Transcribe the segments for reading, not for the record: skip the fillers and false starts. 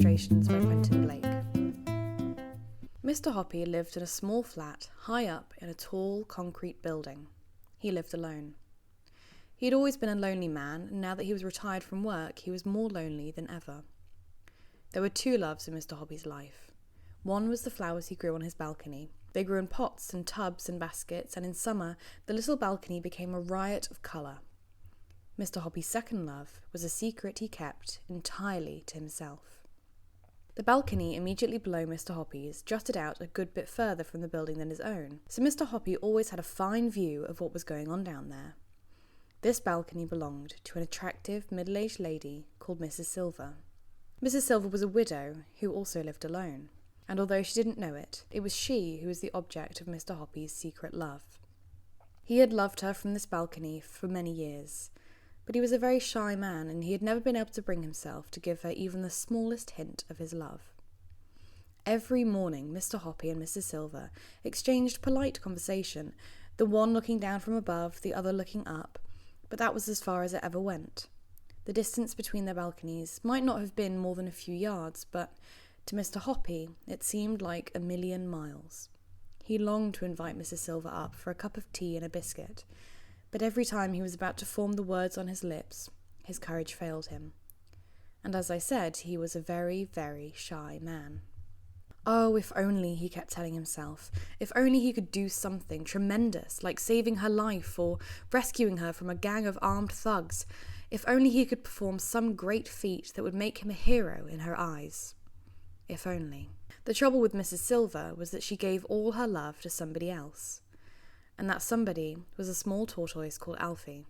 illustrations by Quentin Blake. Mr. Hoppy lived in a small flat high up in a tall concrete building. He lived alone. He had always been a lonely man, and now that he was retired from work, he was more lonely than ever. There were two loves in Mr. Hoppy's life. One was the flowers he grew on his balcony. They grew in pots and tubs and baskets, and in summer the little balcony became a riot of colour. Mr. Hoppy's second love was a secret he kept entirely to himself. The balcony immediately below Mr. Hoppy's jutted out a good bit further from the building than his own, so Mr. Hoppy always had a fine view of what was going on down there. This balcony belonged to an attractive middle-aged lady called Mrs. Silver. Mrs. Silver was a widow who also lived alone, and although she didn't know it, it was she who was the object of Mr. Hoppy's secret love. He had loved her from this balcony for many years, but he was a very shy man, and he had never been able to bring himself to give her even the smallest hint of his love. Every morning Mr. Hoppy and Mrs. Silver exchanged polite conversation, the one looking down from above, the other looking up, but that was as far as it ever went. The distance between their balconies might not have been more than a few yards, but to Mr. Hoppy it seemed like 1,000,000 miles. He longed to invite Mrs. Silver up for a cup of tea and a biscuit, but every time he was about to form the words on his lips, his courage failed him. And as I said, he was a very, very shy man. Oh, if only, he kept telling himself, if only he could do something tremendous, like saving her life or rescuing her from a gang of armed thugs. If only he could perform some great feat that would make him a hero in her eyes. If only. The trouble with Mrs. Silver was that she gave all her love to somebody else. And that somebody was a small tortoise called Alfie.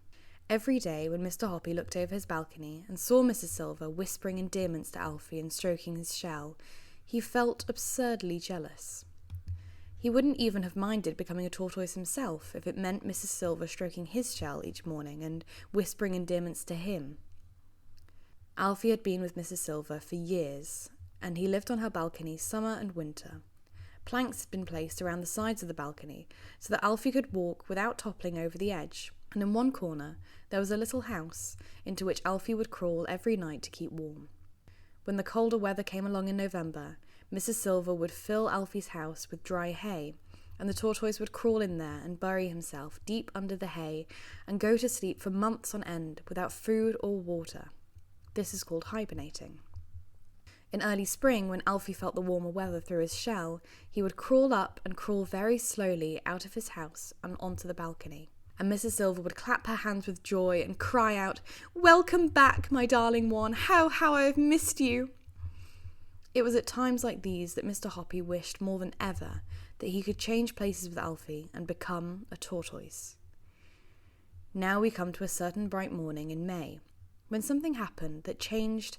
Every day when Mr. Hoppy looked over his balcony and saw Mrs. Silver whispering endearments to Alfie and stroking his shell, he felt absurdly jealous. He wouldn't even have minded becoming a tortoise himself if it meant Mrs. Silver stroking his shell each morning and whispering endearments to him. Alfie had been with Mrs. Silver for years, and he lived on her balcony summer and winter. Planks had been placed around the sides of the balcony so that Alfie could walk without toppling over the edge, and in one corner there was a little house into which Alfie would crawl every night to keep warm. When the colder weather came along in November, Mrs. Silver would fill Alfie's house with dry hay, and the tortoise would crawl in there and bury himself deep under the hay and go to sleep for months on end without food or water. This is called hibernating. In early spring, when Alfie felt the warmer weather through his shell, he would crawl up and crawl very slowly out of his house and onto the balcony. And Mrs. Silver would clap her hands with joy and cry out, "Welcome back, my darling one! How I have missed you!" It was at times like these that Mr. Hoppy wished more than ever that he could change places with Alfie and become a tortoise. Now we come to a certain bright morning in May, when something happened that changed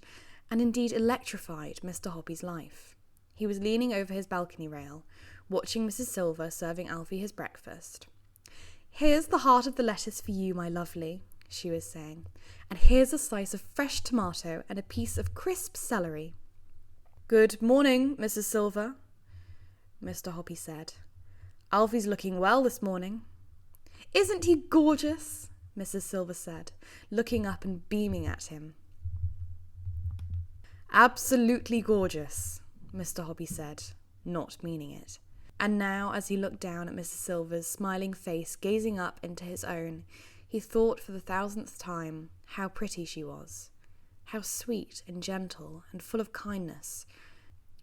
and indeed electrified Mr. Hoppy's life. He was leaning over his balcony rail, watching Mrs. Silver serving Alfie his breakfast. "Here's the heart of the lettuce for you, my lovely," she was saying, "and here's a slice of fresh tomato and a piece of crisp celery." "Good morning, Mrs. Silver," Mr. Hoppy said. "Alfie's looking well this morning." "Isn't he gorgeous?" Mrs. Silver said, looking up and beaming at him. "Absolutely gorgeous," Mr. Hoppy said, not meaning it. And now, as he looked down at Mrs. Silver's smiling face gazing up into his own, he thought for the 1,000th time how pretty she was, how sweet and gentle and full of kindness,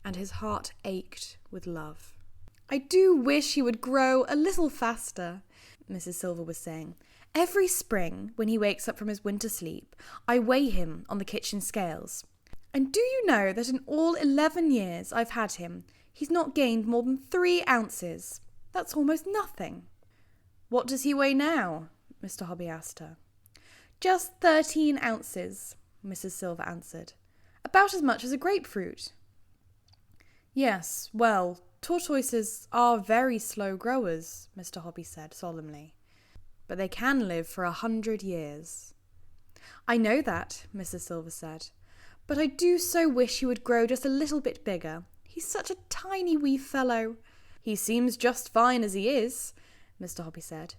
and his heart ached with love. "I do wish he would grow a little faster," Mrs. Silver was saying. "Every spring, when he wakes up from his winter sleep, I weigh him on the kitchen scales. And do you know that in all 11 years I've had him, he's not gained more than 3 ounces. That's almost nothing." "What does he weigh now?" Mr. Hoppy asked her. "Just 13 ounces, Mrs. Silver answered. "About as much as a grapefruit." "Yes, well, tortoises are very slow growers," Mr. Hoppy said solemnly. "But they can live for 100 years. "I know that," Mrs. Silver said. "But I do so wish he would grow just a little bit bigger. He's such a tiny wee fellow." "He seems just fine as he is," Mr. Hoppy said.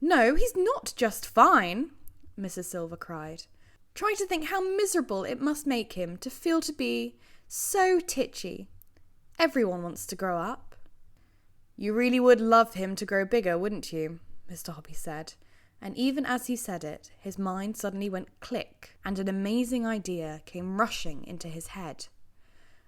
"No, he's not just fine," Mrs. Silver cried. "Try to think how miserable it must make him to feel to be So titchy. Everyone wants to grow up. You really would love him to grow bigger, wouldn't you? Mr. Hoppy said. And even as he said it, his mind suddenly went click, and an amazing idea came rushing into his head.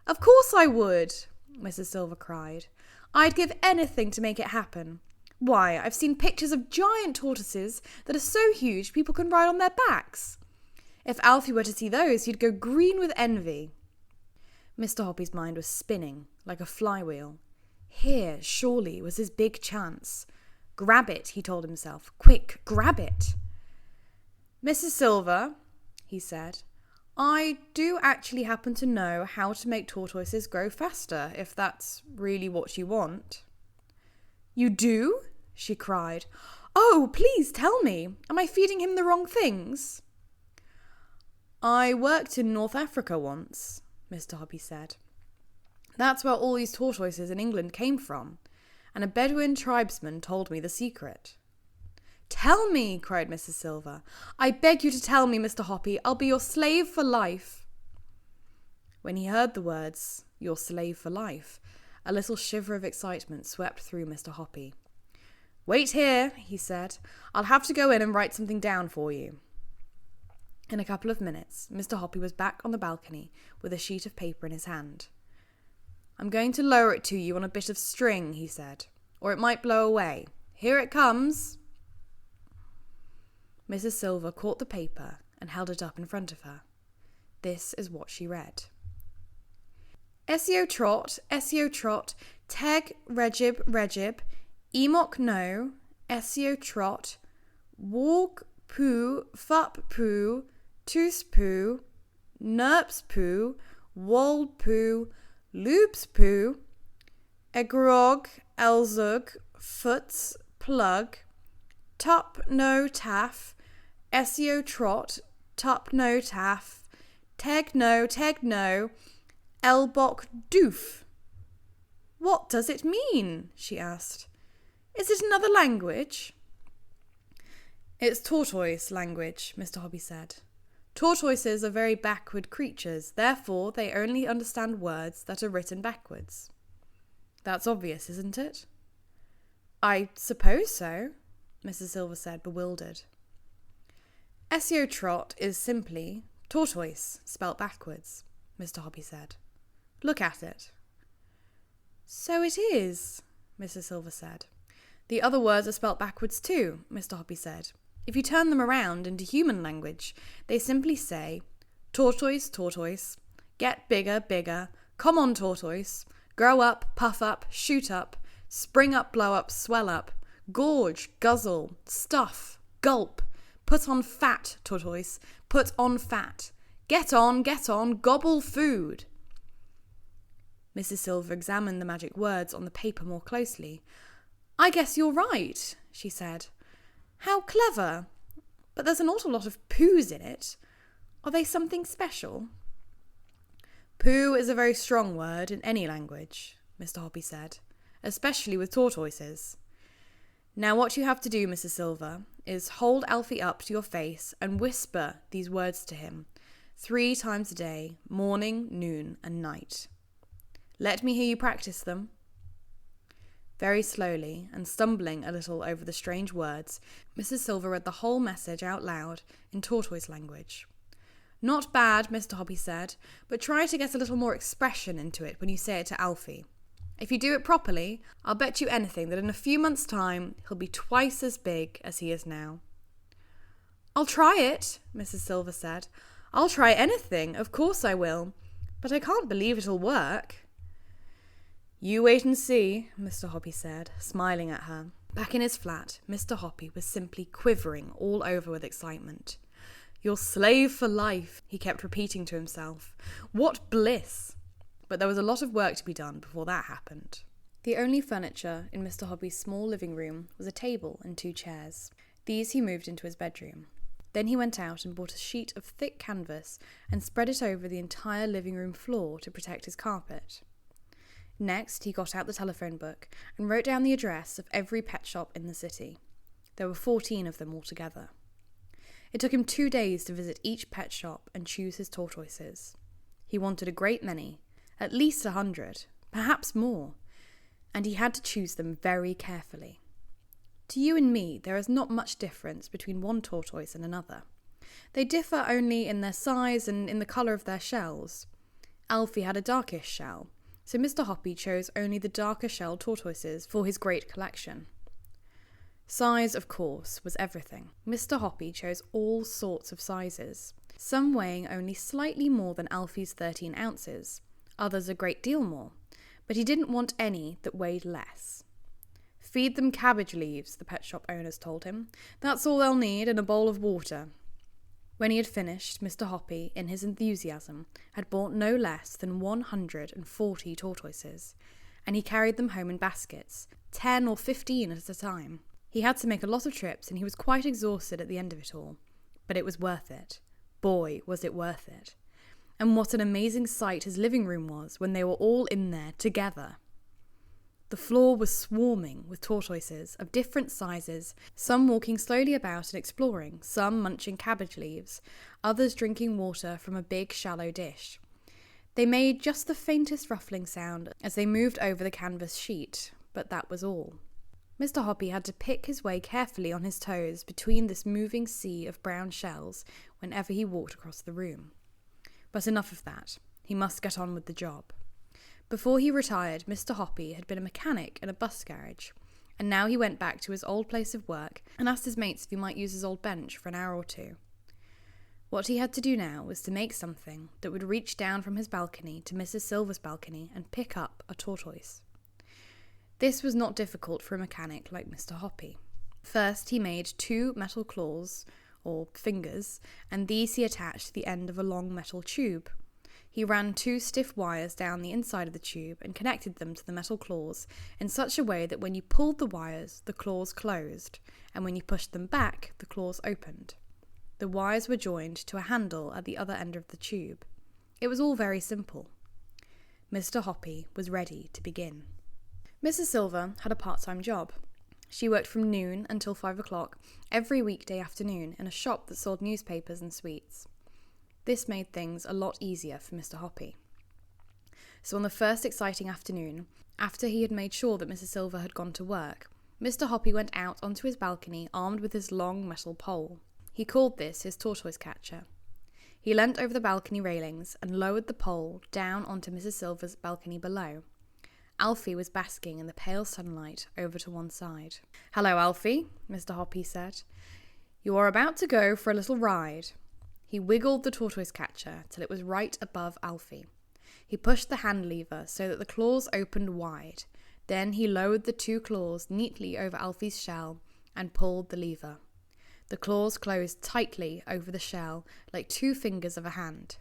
Of course I would, Mrs. Silver cried. I'd give anything to make it happen. Why, I've seen pictures of giant tortoises that are so huge people can ride on their backs. If Alfie were to see those, he'd go green with envy. Mr. Hoppy's mind was spinning like a flywheel. Here, surely, was his big chance. Grab it, he told himself. Quick, grab it. Mrs. Silver, he said, I do actually happen to know how to make tortoises grow faster, if that's really what you want. You do? She cried. Oh, please tell me. Am I feeding him the wrong things? I worked in North Africa once, Mr. Hoppy said. That's where all these tortoises in England came from, and a Bedouin tribesman told me the secret. Tell me, cried Mrs. Silver. I beg you to tell me, Mr. Hoppy. I'll be your slave for life. When he heard the words, your slave for life, a little shiver of excitement swept through Mr. Hoppy. Wait here, he said. I'll have to go in and write something down for you. In a couple of minutes, Mr. Hoppy was back on the balcony with a sheet of paper in his hand. I'm going to lower it to you on a bit of string, he said, or it might blow away. Here it comes. Mrs. Silver caught the paper and held it up in front of her. This is what she read. Esio Trot, Teg Regib, Emok no, Esio Trot, Walk Poo, Fup Poo, Toos Poo, Nerps Poo, Wold Poo, Loops Poo, Egrog, Elzug, Foots, Plug, Tup no Taff, Esio Trot, Tup no Taff, Teg no, Elbok Doof. What does it mean? She asked. Is it another language? It's tortoise language, Mr. Hoppy said. Tortoises are very backward creatures, therefore they only understand words that are written backwards. That's obvious, isn't it? I suppose so, Mrs. Silver said, bewildered. Esio Trot is simply tortoise, spelt backwards, Mr. Hoppy said. Look at it. So it is, Mrs. Silver said. The other words are spelt backwards too, Mr. Hoppy said. If you turn them around into human language, they simply say, tortoise, tortoise, get bigger, bigger, come on, tortoise, grow up, puff up, shoot up, spring up, blow up, swell up, gorge, guzzle, stuff, gulp, put on fat, tortoise, put on fat, get on, gobble food. Mrs. Silver examined the magic words on the paper more closely. I guess you're right, she said. How clever. But there's an awful lot of poos in it. Are they something special? Poo is a very strong word in any language, Mr. Hoppy said, especially with tortoises. Now what you have to do, Mrs. Silver, is hold Alfie up to your face and whisper these words to him 3 times a day, morning, noon, and night. Let me hear you practice them. Very slowly, and stumbling a little over the strange words, Mrs. Silver read the whole message out loud in tortoise language. Not bad, Mr. Hoppy said, but try to get a little more expression into it when you say it to Alfie. If you do it properly, I'll bet you anything that in a few months' time he'll be twice as big as he is now. I'll try it, Mrs. Silver said. I'll try anything, of course I will, but I can't believe it'll work. You wait and see, Mr. Hoppy said, smiling at her. Back in his flat, Mr. Hoppy was simply quivering all over with excitement. Your slave for life, he kept repeating to himself. What bliss! But there was a lot of work to be done before that happened. The only furniture in Mr. Hoppy's small living room was a table and 2 chairs. These he moved into his bedroom. Then he went out and bought a sheet of thick canvas and spread it over the entire living room floor to protect his carpet. Next, he got out the telephone book and wrote down the address of every pet shop in the city. There were 14 of them altogether. It took him 2 days to visit each pet shop and choose his tortoises. He wanted a great many, at least 100, perhaps more, and he had to choose them very carefully. To you and me, there is not much difference between one tortoise and another. They differ only in their size and in the colour of their shells. Alfie had a darkish shell, so Mr. Hoppy chose only the darker shelled tortoises for his great collection. Size, of course, was everything. Mr. Hoppy chose all sorts of sizes, some weighing only slightly more than Alfie's 13 ounces, others a great deal more, but he didn't want any that weighed less. "Feed them cabbage leaves," the pet shop owners told him. "That's all they'll need, and a bowl of water." When he had finished, Mr. Hoppy, in his enthusiasm, had bought no less than 140 tortoises, and he carried them home in baskets, 10 or 15 at a time. He had to make a lot of trips, and he was quite exhausted at the end of it all. But it was worth it. Boy, was it worth it. And what an amazing sight his living room was when they were all in there together. The floor was swarming with tortoises of different sizes, some walking slowly about and exploring, some munching cabbage leaves, others drinking water from a big shallow dish. They made just the faintest ruffling sound as they moved over the canvas sheet, but that was all. Mr. Hoppy had to pick his way carefully on his toes between this moving sea of brown shells whenever he walked across the room. But enough of that. He must get on with the job. Before he retired, Mr. Hoppy had been a mechanic in a bus garage, and now he went back to his old place of work and asked his mates if he might use his old bench for an hour or two. What he had to do now was to make something that would reach down from his balcony to Mrs. Silver's balcony and pick up a tortoise. This was not difficult for a mechanic like Mr. Hoppy. First, he made 2 metal claws, or fingers, and these he attached to the end of a long metal tube. He ran 2 stiff wires down the inside of the tube and connected them to the metal claws in such a way that when you pulled the wires, the claws closed, and when you pushed them back, the claws opened. The wires were joined to a handle at the other end of the tube. It was all very simple. Mr. Hoppy was ready to begin. Mrs. Silver had a part-time job. She worked from noon until 5 o'clock every weekday afternoon in a shop that sold newspapers and sweets. This made things a lot easier for Mr. Hoppy. So on the first exciting afternoon, after he had made sure that Mrs. Silver had gone to work, Mr. Hoppy went out onto his balcony armed with his long metal pole. He called this his tortoise catcher. He leant over the balcony railings and lowered the pole down onto Mrs. Silver's balcony below. Alfie was basking in the pale sunlight over to one side. "Hello, Alfie," Mr. Hoppy said. "You are about to go for a little ride." He wiggled the tortoise catcher till it was right above Alfie. He pushed the hand lever so that the claws opened wide. Then he lowered the 2 claws neatly over Alfie's shell and pulled the lever. The claws closed tightly over the shell like 2 fingers of a hand.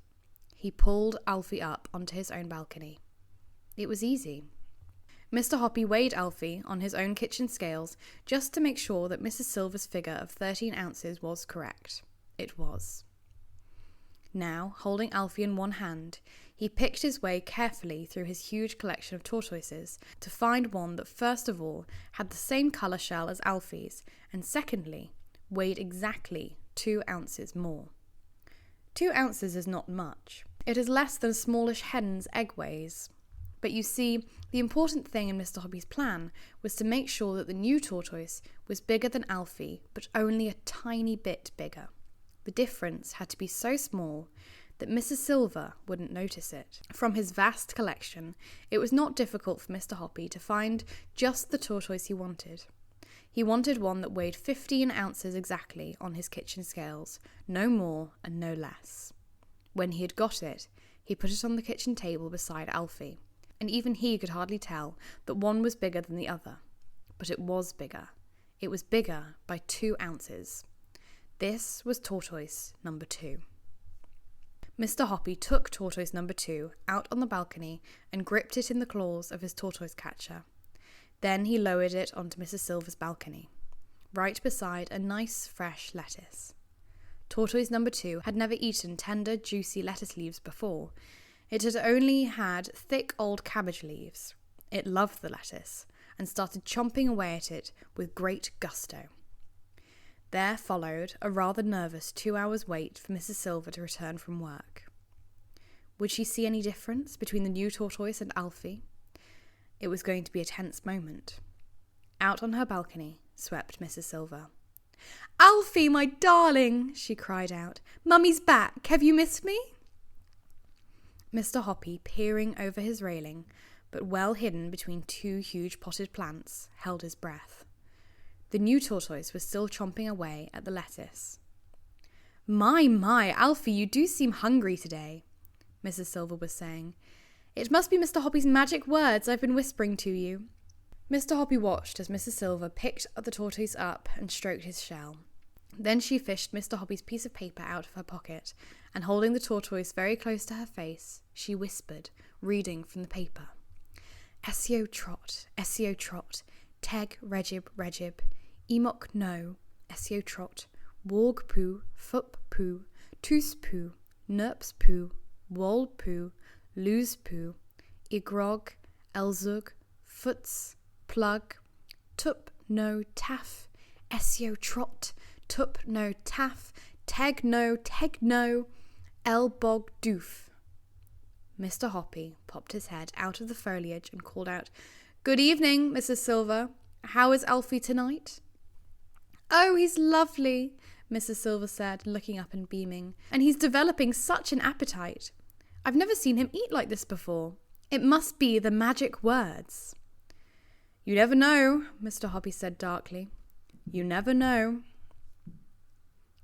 He pulled Alfie up onto his own balcony. It was easy. Mr. Hoppy weighed Alfie on his own kitchen scales just to make sure that Mrs. Silver's figure of 13 ounces was correct. It was. Now, holding Alfie in one hand, he picked his way carefully through his huge collection of tortoises to find one that first of all had the same colour shell as Alfie's, and secondly, weighed exactly 2 ounces more. 2 ounces is not much. It is less than a smallish hen's egg weighs. But you see, the important thing in Mr. Hoppy's plan was to make sure that the new tortoise was bigger than Alfie, but only a tiny bit bigger. The difference had to be so small that Mrs. Silver wouldn't notice it. From his vast collection, it was not difficult for Mr. Hoppy to find just the tortoise he wanted. He wanted one that weighed 15 ounces exactly on his kitchen scales, no more and no less. When he had got it, he put it on the kitchen table beside Alfie, and even he could hardly tell that one was bigger than the other. But it was bigger. It was bigger by 2 ounces. This was tortoise number 2. Mr. Hoppy took tortoise number 2 out on the balcony and gripped it in the claws of his tortoise catcher. Then he lowered it onto Mrs. Silver's balcony, right beside a nice fresh lettuce. Tortoise number 2 had never eaten tender, juicy lettuce leaves before. It had only had thick old cabbage leaves. It loved the lettuce and started chomping away at it with great gusto. There followed a rather nervous 2 hours wait for Mrs. Silver to return from work. Would she see any difference between the new tortoise and Alfie? It was going to be a tense moment. Out on her balcony swept Mrs. Silver. "Alfie, my darling," she cried out. "Mummy's back. Have you missed me?" Mr. Hoppy, peering over his railing, but well hidden between two huge potted plants, held his breath. The new tortoise was still chomping away at the lettuce. My, Alfie, you do seem hungry today," Mrs. Silver was saying. "It must be Mr. Hoppy's magic words I've been whispering to you." Mr. Hoppy watched as Mrs. Silver picked the tortoise up and stroked his shell. Then she fished Mr. Hoppy's piece of paper out of her pocket, and holding the tortoise very close to her face, she whispered, reading from the paper. "Esio Trot, Teg Regib, Emok no, Esio Trot, Warg poo, Fup poo, Toos poo, Nerps poo, Wold poo, Lose poo, Igrog, Elzug, Futs, Plug, Tup no Taff, Esio Trot, Tup no Taff, Teg no, Elbog doof." Mr. Hoppy popped his head out of the foliage and called out, "Good evening, Mrs. Silver. How is Alfie tonight?" "Oh, he's lovely," Mrs. Silver said, looking up and beaming. "And he's developing such an appetite. I've never seen him eat like this before. It must be the magic words." "You never know," Mr. Hoppy said darkly. "You never know."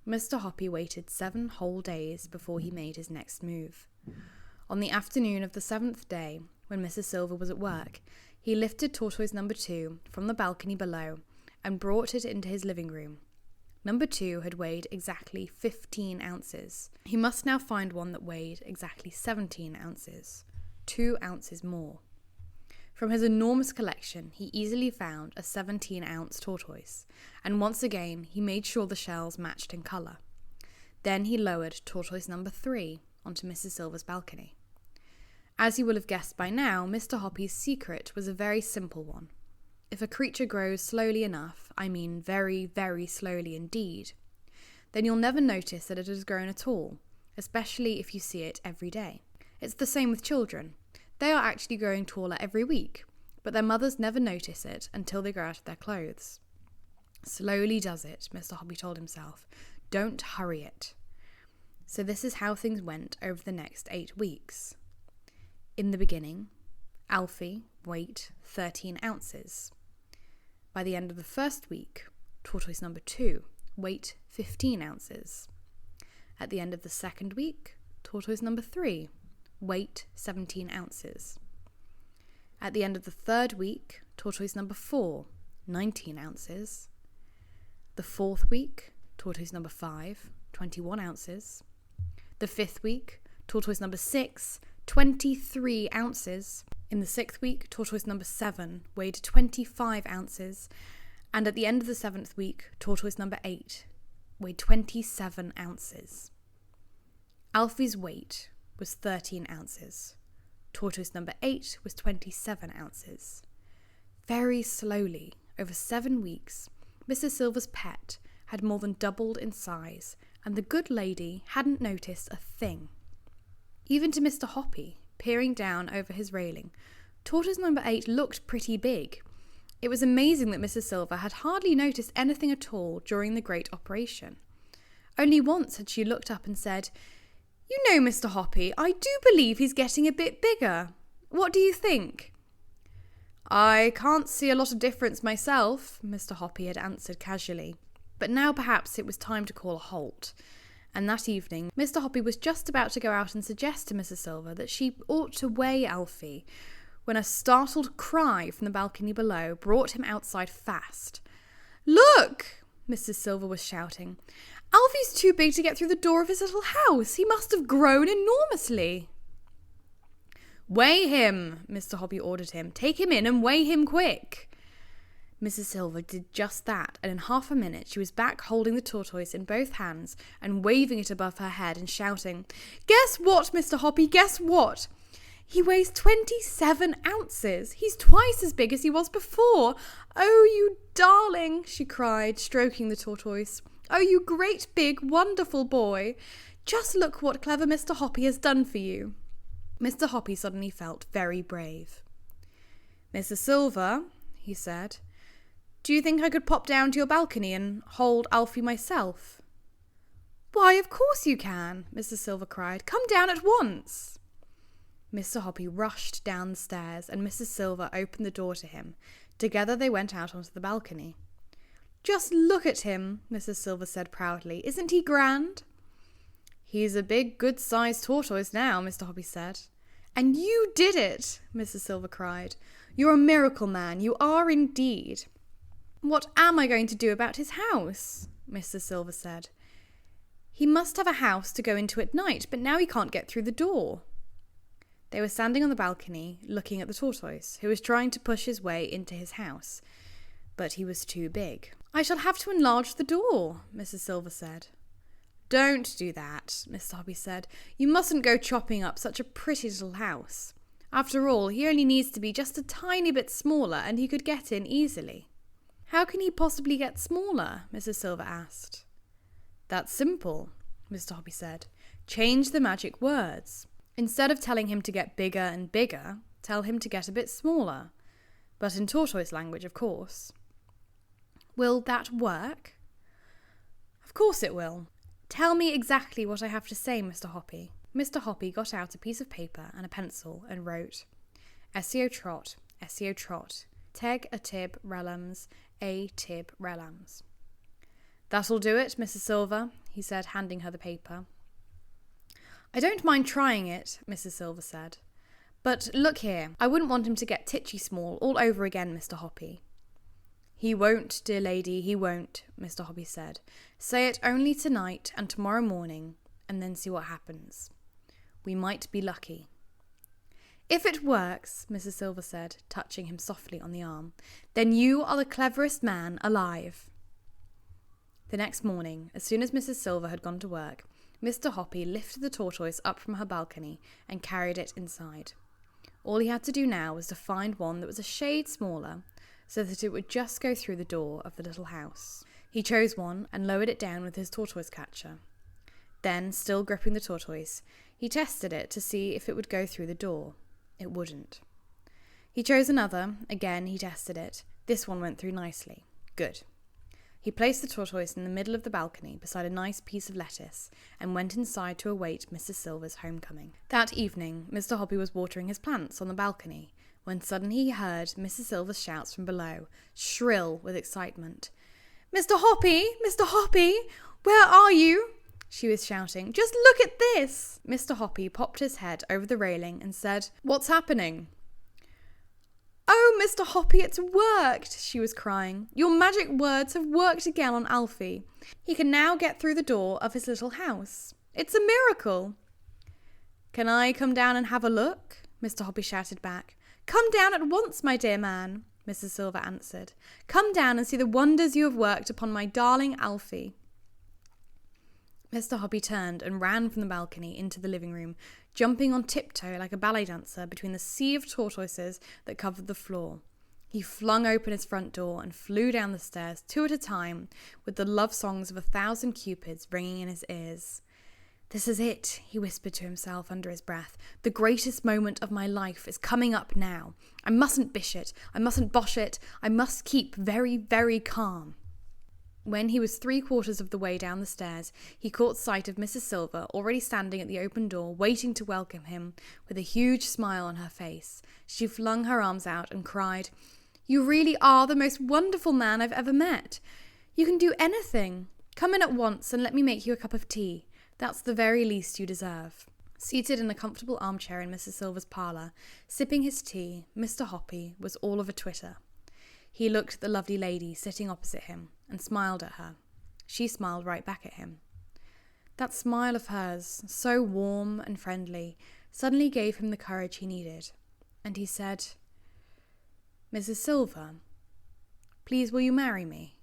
Mr. Hoppy waited 7 whole days before he made his next move. On the afternoon of the 7th day, when Mrs. Silver was at work, he lifted tortoise number 2 from the balcony below and brought it into his living room. Number 2 had weighed exactly 15 ounces. He must now find one that weighed exactly 17 ounces, 2 ounces more. From his enormous collection, he easily found a 17-ounce tortoise, and once again he made sure the shells matched in colour. Then he lowered tortoise number 3 onto Mrs. Silver's balcony. As you will have guessed by now, Mr. Hoppy's secret was a very simple one. If a creature grows slowly enough, I mean very, very slowly indeed, then you'll never notice that it has grown at all, especially if you see it every day. It's the same with children. They are actually growing taller every week, but their mothers never notice it until they grow out of their clothes. Slowly does it, Mr. Hoppy told himself. Don't hurry it. So this is how things went over the next 8 weeks. In the beginning, Alfie weighed 13 ounces. By the end of the first week, tortoise number 2 weighed 15 ounces. At the end of the second week, tortoise number 3 weighed 17 ounces. At the end of the third week, tortoise number 4, 19 ounces. The fourth week, tortoise number 5, 21 ounces. The fifth week, tortoise number 6, 23 ounces. In the sixth week, tortoise number 7 weighed 25 ounces. And at the end of the 7th week, tortoise number 8 weighed 27 ounces. Alfie's weight was 13 ounces. Tortoise number 8 was 27 ounces. Very slowly, over 7 weeks, Mrs. Silver's pet had more than doubled in size, and the good lady hadn't noticed a thing. Even to Mr. Hoppy, peering down over his railing, tortoise number 8 looked pretty big. It was amazing that Mrs. Silver had hardly noticed anything at all during the great operation. Only once had she looked up and said, "You know, Mr. Hoppy, I do believe he's getting a bit bigger. What do you think?" "I can't see a lot of difference myself," Mr. Hoppy had answered casually. But now perhaps it was time to call a halt. And that evening, Mr. Hoppy was just about to go out and suggest to Mrs. Silver that she ought to weigh Alfie, when a startled cry from the balcony below brought him outside fast. "Look!" Mrs. Silver was shouting. "Alfie's too big to get through the door of his little house. He must have grown enormously." "Weigh him," Mr. Hoppy ordered him. "Take him in and weigh him quick." Mrs. Silver did just that, and in half a minute she was back holding the tortoise in both hands and waving it above her head and shouting, "Guess what, Mr. Hoppy, guess what? He weighs 27 ounces. He's twice as big as he was before. Oh, you darling," she cried, stroking the tortoise. "Oh, you great big wonderful boy. Just look what clever Mr. Hoppy has done for you." Mr. Hoppy suddenly felt very brave. "Mrs. Silver," he said, "do you think I could pop down to your balcony and hold Alfie myself?" "Why, of course you can," Mrs. Silver cried. "Come down at once." Mr. Hoppy rushed down the stairs and Mrs. Silver opened the door to him. Together they went out onto the balcony. "Just look at him," Mrs. Silver said proudly. "Isn't he grand?" "He's a big, good-sized tortoise now," Mr. Hoppy said. "And you did it," Mrs. Silver cried. "You're a miracle man, you are indeed." "What am I going to do about his house?" Mrs. Silver said. "He must have a house to go into at night, but now he can't get through the door." They were standing on the balcony, looking at the tortoise, who was trying to push his way into his house, but he was too big. "I shall have to enlarge the door," Mrs. Silver said. "Don't do that," Mr. Hoppy said. "You mustn't go chopping up such a pretty little house. After all, he only needs to be just a tiny bit smaller and he could get in easily." "How can he possibly get smaller?" Mrs. Silver asked. "That's simple," Mr. Hoppy said. "Change the magic words. Instead of telling him to get bigger and bigger, tell him to get a bit smaller. But in tortoise language, of course." "Will that work?" "Of course it will. Tell me exactly what I have to say, Mr. Hoppy." Mr. Hoppy got out a piece of paper and a pencil and wrote, "Esio Trot, Esio Trot, Teg a tib relams, a tib relams." "That'll do it, Mrs. Silver," he said, handing her the paper. "I don't mind trying it," Mrs. Silver said. "But look here, I wouldn't want him to get titchy small all over again, Mr. Hoppy." "He won't, dear lady, he won't," Mr. Hoppy said. "Say it only tonight and tomorrow morning, and then see what happens. We might be lucky." "If it works," Mrs. Silver said, touching him softly on the arm, "then you are the cleverest man alive." The next morning, as soon as Mrs. Silver had gone to work, Mr. Hoppy lifted the tortoise up from her balcony and carried it inside. All he had to do now was to find one that was a shade smaller, so that it would just go through the door of the little house. He chose one and lowered it down with his tortoise catcher. Then, still gripping the tortoise, he tested it to see if it would go through the door. It wouldn't. He chose another. Again, he tested it. This one went through nicely. Good. He placed the tortoise in the middle of the balcony beside a nice piece of lettuce and went inside to await Mrs. Silver's homecoming. That evening, Mr. Hoppy was watering his plants on the balcony when suddenly he heard Mrs. Silver's shouts from below, shrill with excitement. "Mr. Hoppy! Mr. Hoppy! Where are you?" she was shouting. "Just look at this!" Mr. Hoppy popped his head over the railing and said, "What's happening?" "Oh, Mr. Hoppy, it's worked!" she was crying. "Your magic words have worked again on Alfie. He can now get through the door of his little house. It's a miracle!" "Can I come down and have a look?" Mr. Hoppy shouted back. "Come down at once, my dear man," Mrs. Silver answered. "Come down and see the wonders you have worked upon my darling Alfie." Mr. Hoppy turned and ran from the balcony into the living room, jumping on tiptoe like a ballet dancer between the sea of tortoises that covered the floor. He flung open his front door and flew down the stairs, 2 at a time, with the love songs of 1,000 cupids ringing in his ears. "This is it," he whispered to himself under his breath. "The greatest moment of my life is coming up now. I mustn't bish it. I mustn't bosh it. I must keep very, very calm." When he was 3/4 of the way down the stairs, he caught sight of Mrs. Silver already standing at the open door, waiting to welcome him, with a huge smile on her face. She flung her arms out and cried, "You really are the most wonderful man I've ever met. You can do anything. Come in at once and let me make you a cup of tea. That's the very least you deserve." Seated in a comfortable armchair in Mrs. Silver's parlour, sipping his tea, Mr. Hoppy was all of a twitter. He looked at the lovely lady sitting opposite him and smiled at her. She smiled right back at him. That smile of hers, so warm and friendly, suddenly gave him the courage he needed, and he said, "Mrs. Silver, please will you marry me?"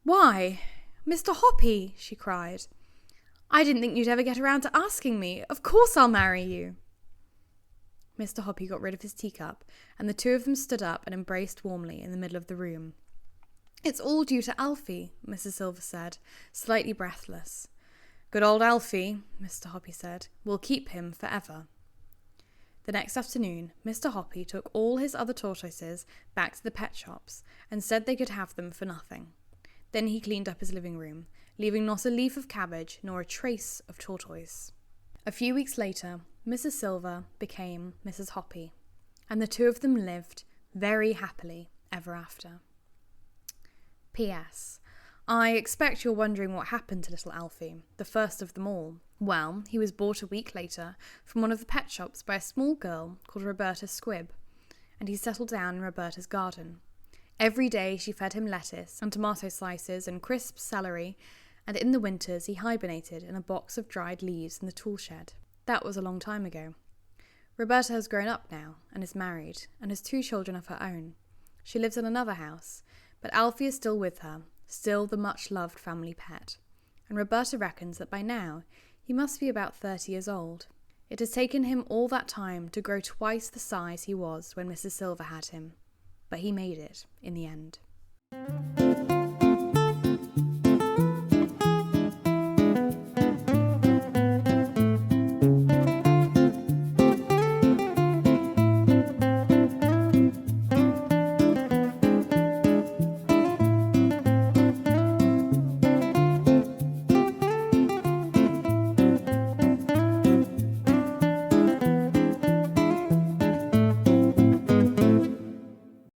"Why, Mr. Hoppy," she cried, "I didn't think you'd ever get around to asking me. Of course I'll marry you." Mr. Hoppy got rid of his teacup, and the two of them stood up and embraced warmly in the middle of the room. "It's all due to Alfie," Mrs. Silver said, slightly breathless. "Good old Alfie," Mr. Hoppy said. "We'll keep him forever." The next afternoon, Mr. Hoppy took all his other tortoises back to the pet shops and said they could have them for nothing. Then he cleaned up his living room, leaving not a leaf of cabbage nor a trace of tortoise. A few weeks later, Mrs. Silver became Mrs. Hoppy, and the two of them lived very happily ever after. P.S. I expect you're wondering what happened to little Alfie, the first of them all. Well, he was bought a week later from one of the pet shops by a small girl called Roberta Squibb, and he settled down in Roberta's garden. Every day she fed him lettuce and tomato slices and crisp celery, and in the winters he hibernated in a box of dried leaves in the tool shed. That was a long time ago. Roberta has grown up now and is married and has 2 children of her own. She lives in another house, but Alfie is still with her, still the much-loved family pet, and Roberta reckons that by now he must be about 30 years old. It has taken him all that time to grow twice the size he was when Mrs. Silver had him, but he made it in the end.